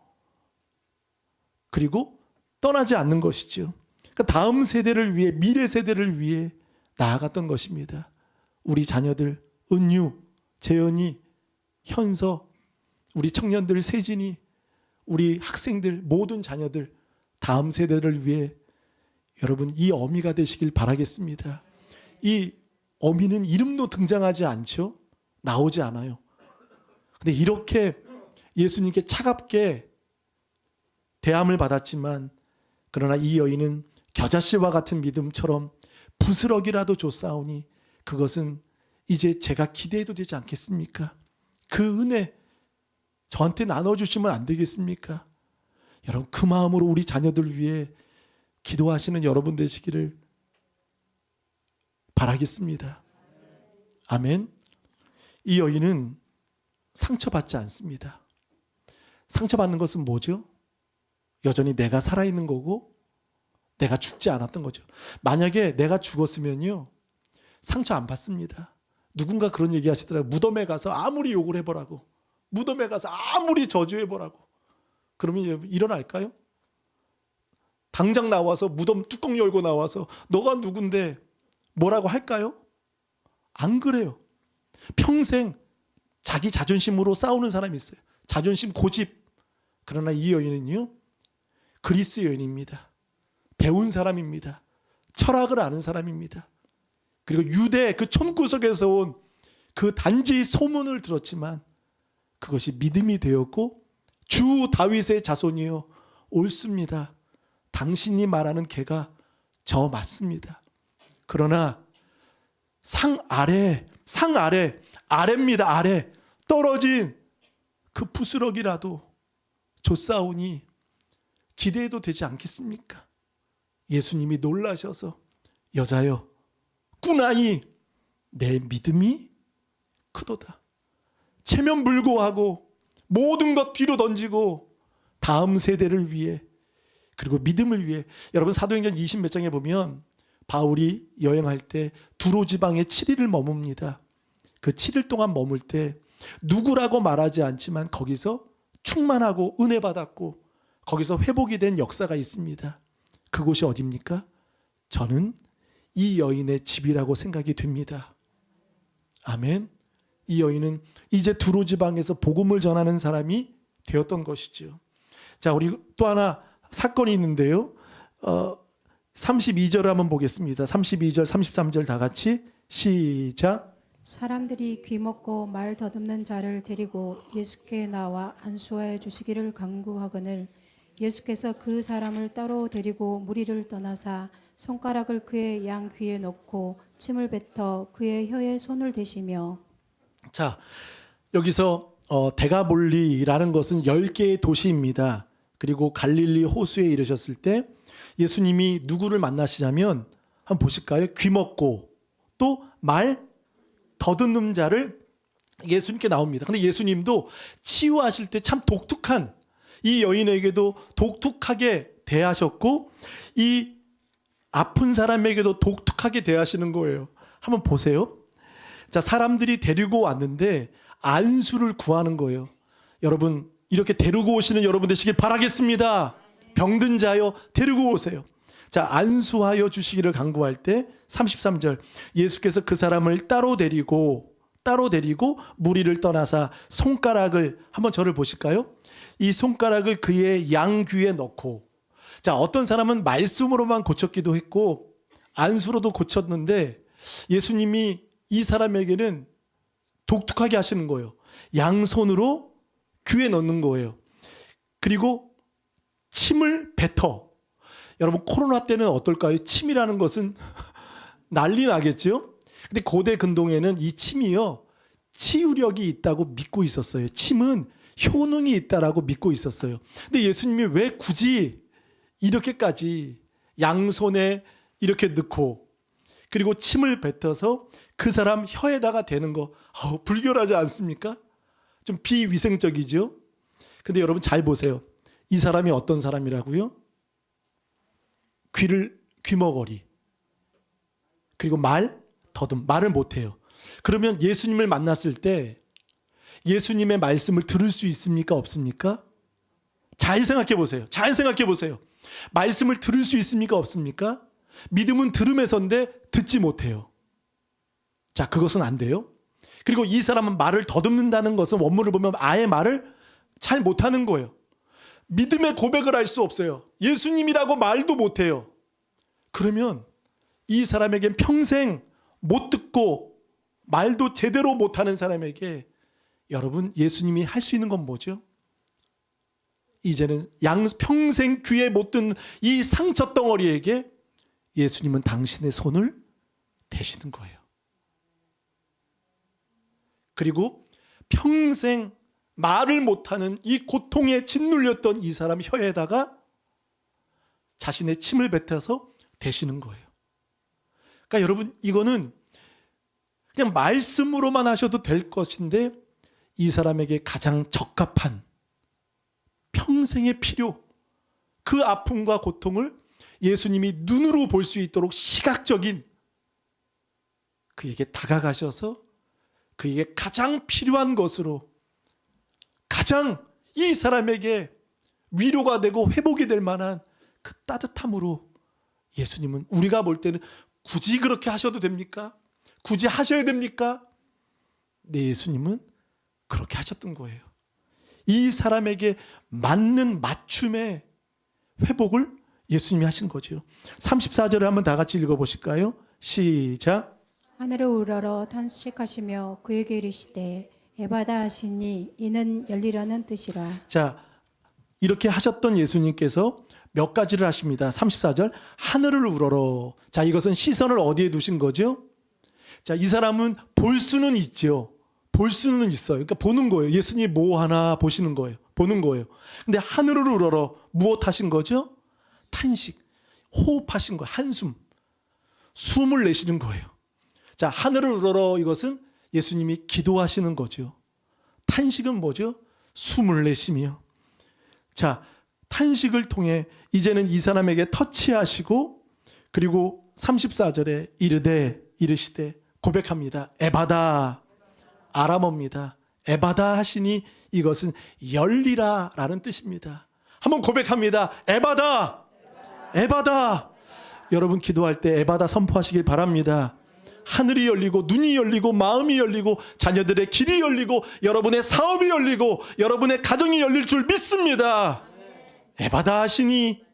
그리고 떠나지 않는 것이죠. 그러니까 다음 세대를 위해, 미래 세대를 위해 나아갔던 것입니다. 우리 자녀들, 은유, 재현이, 현서, 우리 청년들, 세진이, 우리 학생들, 모든 자녀들, 다음 세대를 위해 여러분 이 어미가 되시길 바라겠습니다. 이 어미는 이름도 등장하지 않죠. 나오지 않아요. 근데 이렇게 예수님께 차갑게 대함을 받았지만 그러나 이 여인은 겨자씨와 같은 믿음처럼 부스럭이라도 줬사오니 그것은 이제 제가 기대해도 되지 않겠습니까? 그 은혜 저한테 나눠주시면 안 되겠습니까? 여러분, 그 마음으로 우리 자녀들 위해 기도하시는 여러분 되시기를 바라겠습니다. 아멘. 이 여인은 상처받지 않습니다. 상처받는 것은 뭐죠? 여전히 내가 살아있는 거고 내가 죽지 않았던 거죠. 만약에 내가 죽었으면요, 상처 안 받습니다. 누군가 그런 얘기 하시더라고요. 무덤에 가서 아무리 욕을 해보라고, 무덤에 가서 아무리 저주해보라고. 그러면 일어날까요? 당장 나와서 무덤 뚜껑 열고 나와서 너가 누군데 뭐라고 할까요? 안 그래요. 평생 자기 자존심으로 싸우는 사람이 있어요. 자존심 고집. 그러나 이 여인은요, 그리스 여인입니다. 배운 사람입니다. 철학을 아는 사람입니다. 그리고 유대 그 촌구석에서 온 그 단지 소문을 들었지만 그것이 믿음이 되었고 주 다윗의 자손이요 옳습니다. 당신이 말하는 개가 저 맞습니다. 그러나 상 아래입니다. 아래 떨어진 그 부스럭이라도 줬사오니 기대해도 되지 않겠습니까? 예수님이 놀라셔서 여자여 꾸나이 내 믿음이 크도다. 체면불고하고 모든 것 뒤로 던지고 다음 세대를 위해 그리고 믿음을 위해 여러분 사도행전 20 몇 장에 보면 바울이 여행할 때 두로 지방에 7일을 머뭅니다. 그 7일 동안 머물 때 누구라고 말하지 않지만 거기서 충만하고 은혜 받았고 거기서 회복이 된 역사가 있습니다. 그곳이 어디입니까? 저는 이 여인의 집이라고 생각이 됩니다. 아멘. 이 여인은 이제 두로 지방에서 복음을 전하는 사람이 되었던 것이죠. 자, 우리 또 하나 사건이 있는데요. 32절을 한번 보겠습니다. 32절, 33절 다 같이 시작. 사람들이 귀먹고 말 더듬는 자를 데리고 예수께 나와 안수하여 주시기를 간구하거늘 예수께서 그 사람을 따로 데리고 무리를 떠나사 손가락을 그의 양 귀에 넣고 침을 뱉어 그의 혀에 손을 대시며. 자, 여기서 데가볼리라는 것은 10개의 도시입니다. 그리고 갈릴리 호수에 이르셨을 때 예수님이 누구를 만나시냐면 한번 보실까요? 귀먹고 또 말 더듬는 자를 예수님께 나옵니다. 근데 예수님도 치유하실 때 참 독특한 이 여인에게도 독특하게 대하셨고 이 아픈 사람에게도 독특하게 대하시는 거예요. 한번 보세요. 자, 사람들이 데리고 왔는데 안수를 구하는 거예요. 여러분 이렇게 데리고 오시는 여러분 되시길 바라겠습니다. 병든 자여 데리고 오세요. 자, 안수하여 주시기를 간구할 때 33절 예수께서 그 사람을 따로 데리고 무리를 떠나사 손가락을 한번 저를 보실까요? 이 손가락을 그의 양귀에 넣고 자, 어떤 사람은 말씀으로만 고쳤기도 했고 안수로도 고쳤는데 예수님이 이 사람에게는 독특하게 하시는 거예요. 양손으로 귀에 넣는 거예요. 그리고 침을 뱉어. 여러분 코로나 때는 어떨까요? 침이라는 것은 난리 나겠죠? 근데 고대 근동에는 이 침이요 치유력이 있다고 믿고 있었어요. 침은 효능이 있다라고 믿고 있었어요. 근데 예수님이 왜 굳이 이렇게까지 양손에 이렇게 넣고 그리고 침을 뱉어서 그 사람 혀에다가 대는 거 불결하지 않습니까? 좀 비위생적이죠? 근데 여러분 잘 보세요. 이 사람이 어떤 사람이라고요? 귀머거리 그리고 말을 못해요. 그러면 예수님을 만났을 때 예수님의 말씀을 들을 수 있습니까? 없습니까? 잘 생각해 보세요. 잘 생각해 보세요. 말씀을 들을 수 있습니까? 없습니까? 믿음은 들음에서인데 듣지 못해요. 자, 그것은 안 돼요. 그리고 이 사람은 말을 더듬는다는 것은 원문을 보면 아예 말을 잘 못하는 거예요. 믿음의 고백을 할 수 없어요. 예수님이라고 말도 못해요. 그러면 이 사람에겐 평생 못 듣고 말도 제대로 못하는 사람에게 여러분 예수님이 할 수 있는 건 뭐죠? 이제는 평생 귀에 못 듣는 이 상처 덩어리에게 예수님은 당신의 손을 대시는 거예요. 그리고 평생 말을 못하는 이 고통에 짓눌렸던 이 사람 혀에다가 자신의 침을 뱉어서 대시는 거예요. 그러니까 여러분 이거는 그냥 말씀으로만 하셔도 될 것인데 이 사람에게 가장 적합한 평생의 필요 그 아픔과 고통을 예수님이 눈으로 볼 수 있도록 시각적인 그에게 다가가셔서 그에게 가장 필요한 것으로 가장 이 사람에게 위로가 되고 회복이 될 만한 그 따뜻함으로 예수님은 우리가 볼 때는 굳이 그렇게 하셔도 됩니까? 굳이 하셔야 됩니까? 네, 예수님은 그렇게 하셨던 거예요. 이 사람에게 맞는 맞춤의 회복을 예수님이 하신 거죠. 34절을 한번 다 같이 읽어보실까요? 시작. 하늘을 우러러 탄식하시며 그에게 이르시되 에바다 하시니 이는 열리라는 뜻이라. 자, 이렇게 하셨던 예수님께서 몇 가지를 하십니다. 34절 하늘을 우러러. 자, 이것은 시선을 어디에 두신 거죠? 자, 이 사람은 볼 수는 있죠. 볼 수는 있어요. 그러니까 보는 거예요. 예수님이 뭐 하나 보시는 거예요. 보는 거예요. 근데 하늘을 우러러 무엇 하신 거죠? 탄식, 호흡하신 거예요. 한숨, 숨을 내쉬는 거예요. 자, 하늘을 우러러 이것은 예수님이 기도하시는 거죠. 탄식은 뭐죠? 숨을 내쉬며. 자, 탄식을 통해 이제는 이 사람에게 터치하시고, 그리고 34절에 이르시되 고백합니다. 에바다, 아람어입니다. 에바다 하시니 이것은 열리라 라는 뜻입니다. 한번 고백합니다. 에바다, 에바다. 여러분 기도할 때 에바다 선포하시길 바랍니다. 하늘이 열리고 눈이 열리고 마음이 열리고 자녀들의 길이 열리고 여러분의 사업이 열리고 여러분의 가정이 열릴 줄 믿습니다. 에바다 하시니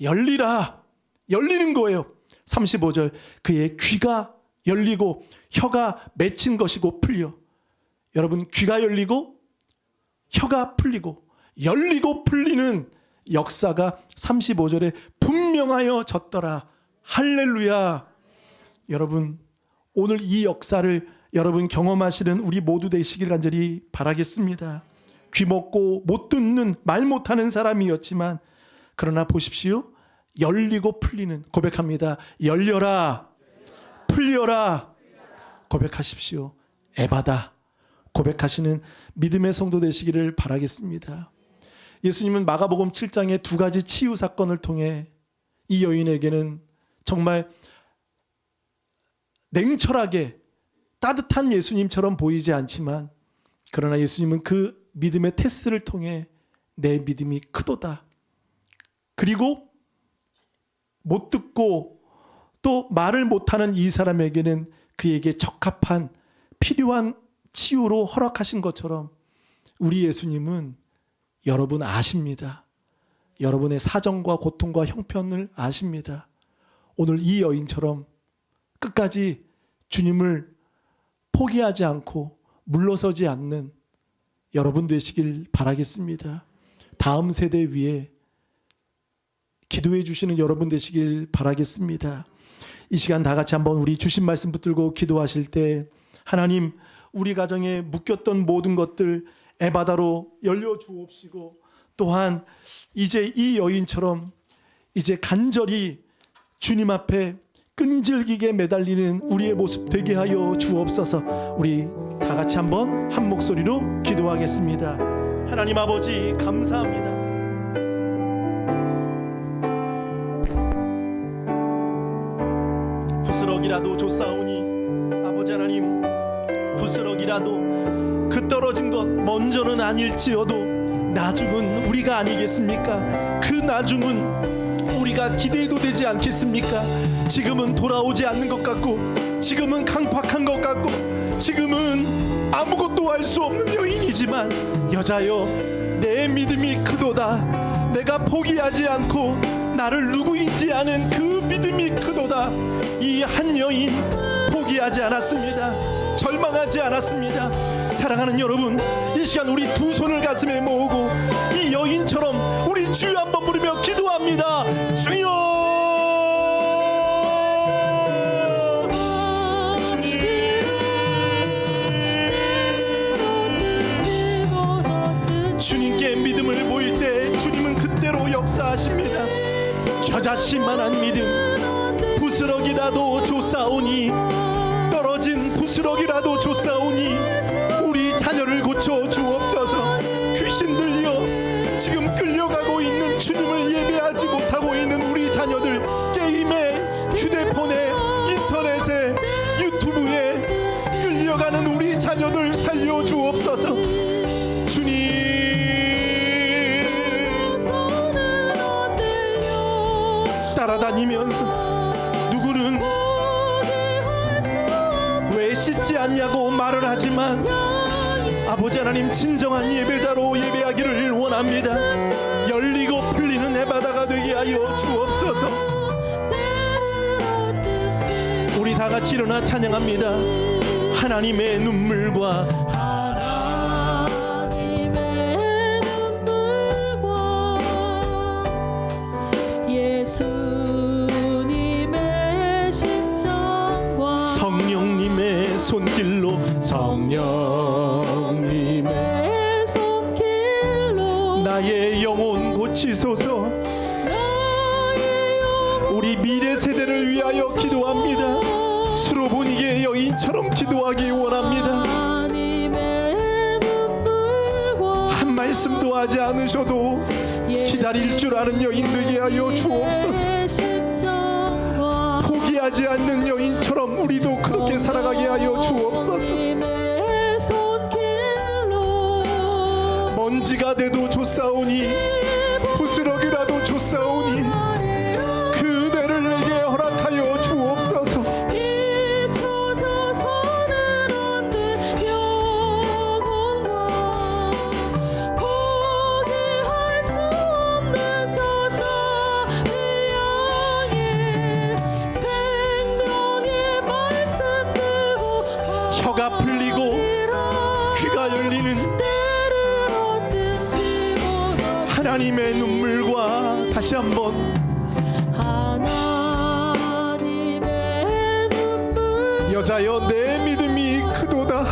열리라. 열리는 거예요. 35절 그의 귀가 열리고 혀가 맺힌 것이고 풀려. 여러분 귀가 열리고 혀가 풀리고 열리고 풀리는 역사가 35절에 분명하여 졌더라. 할렐루야. 여러분 오늘 이 역사를 여러분 경험하시는 우리 모두 되시길 간절히 바라겠습니다. 귀 먹고 못 듣는 말 못하는 사람이었지만 그러나 보십시오. 열리고 풀리는 고백합니다. 열려라 풀려라 고백하십시오. 에바다 고백하시는 믿음의 성도 되시기를 바라겠습니다. 예수님은 마가복음 7장의 두 가지 치유 사건을 통해 이 여인에게는 정말 냉철하게 따뜻한 예수님처럼 보이지 않지만 그러나 예수님은 그 믿음의 테스트를 통해 내 믿음이 크도다. 그리고 못 듣고 또 말을 못하는 이 사람에게는 그에게 적합한 필요한 치유로 허락하신 것처럼 우리 예수님은 여러분 아십니다. 여러분의 사정과 고통과 형편을 아십니다. 오늘 이 여인처럼 끝까지 주님을 포기하지 않고 물러서지 않는 여러분 되시길 바라겠습니다. 다음 세대 위에 기도해 주시는 여러분 되시길 바라겠습니다. 이 시간 다 같이 한번 우리 주신 말씀 붙들고 기도하실 때 하나님 우리 가정에 묶였던 모든 것들 에바다로 열려 주옵시고 또한 이제 이 여인처럼 이제 간절히 주님 앞에 끈질기게 매달리는 우리의 모습 되게 하여 주옵소서. 우리 다 같이 한번 한 목소리로 기도하겠습니다. 하나님 아버지 감사합니다. 부스럭이라도 줬사오니 아버지 하나님 부스럭이라도 그 떨어진 것 먼저는 아닐지어도 나중은 우리가 아니겠습니까? 그 나중은 우리가 기대해도 되지 않겠습니까? 지금은 돌아오지 않는 것 같고 지금은 강팍한 것 같고 지금은 아무것도 할 수 없는 여인이지만 여자여 내 믿음이 크도다. 내가 포기하지 않고 나를 누구인지 아는 그 믿음이 크도다. 이 한 여인 포기하지 않았습니다. 절망하지 않았습니다. 사랑하는 여러분 이 시간 우리 두 손을 가슴에 모으고 이 여인처럼 우리 주여 한번 부르며 기도합니다. 주여 주님께 믿음을 보일 때 주님은 그때로 역사하십니다. 겨자씨만한 믿음 부스럭이라도 줬사오니 떨어진 부스럭이라도 줬사오니 우리 자녀를 고쳐 주옵소서. 귀신 들려 지금 끌려가고 있는 주님을 예배하지 못하고 있는 우리 자녀들 게임에 휴대폰에 인터넷에 유튜브에 끌려가는 우리 자녀들 살려 주옵소서. 주님 따라다니면서 누구는 왜 씻지 않냐고 말을 하지만 아버지 하나님 진정한 예배자로 예배하기를 원합니다. 열리고 풀리는 에바다가 되게 하여 주옵소서. 우리 다 같이 일어나 찬양합니다. 하나님의 눈물과 예수님의 십자가 성령님의 손길로 성령님의 손길로 나의 영혼 고치소서. 우리 미래 세대를 위하여 기도합니다. 수로보니게 여인처럼 기도하기 원합니다. 하나님의 말씀도 하지 않으셔도 기다릴 줄 아는 여인 되게 하여 주옵소서. 포기하지 않는 여인처럼 우리도 그렇게 살아가게 하여 주옵소서. 먼지가 돼도 좋사오니 부스러기라도 좋사오니 그 은혜를 내게 허락하여 주옵소서. 혀가 풀리고 귀가 열리는 하나님의 눈물과 다시 한번 여자여 내 믿음이 크도다.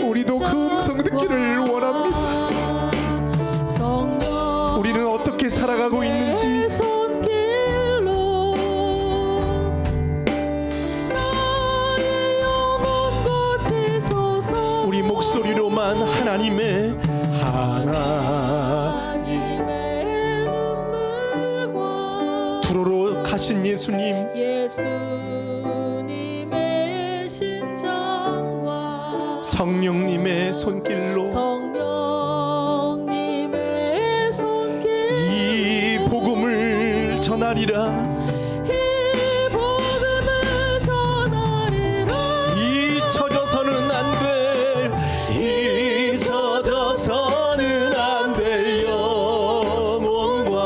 우리도 그 음성 듣기를 원합니다. 우리는 어떻게 살아가고 있는지 우리 목소리로만 하나님의 두로로 가신 예수님, 성령님의 손길로 이 복음을 전하리라. 잊혀져서는 안 될, 잊혀져서는 안 될 영혼과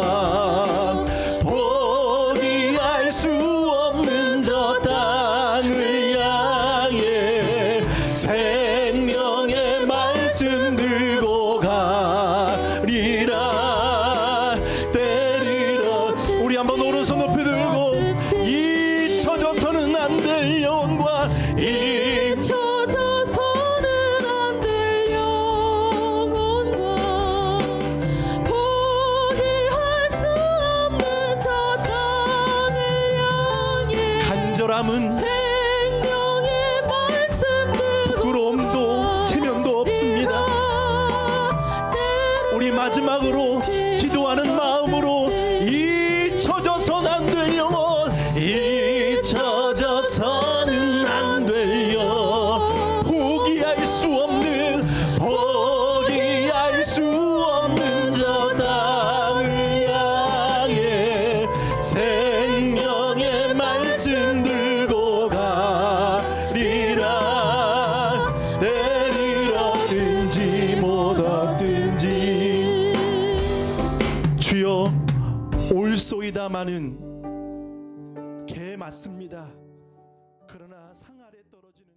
포기할 수 없는 저 땅을 향해 생명의 말씀 들고 가리라. 때리러 우리 한번 오른손 높이 들고 잊혀져서는 안 될 영혼과 간절함은 부끄러움도 체면도 없습니다. 우리 마지막으로 기도하는 마음으로 잊혀져선 안 될 영혼, 잊혀져서는 안 될 영혼, 포기할 수 없는 저 땅을 향해 생명의 말씀 들고 가리라. 내리라든지 못 얻든지 주여 올소이다마는 개 맞습니다. 그러나 상 아래 떨어지는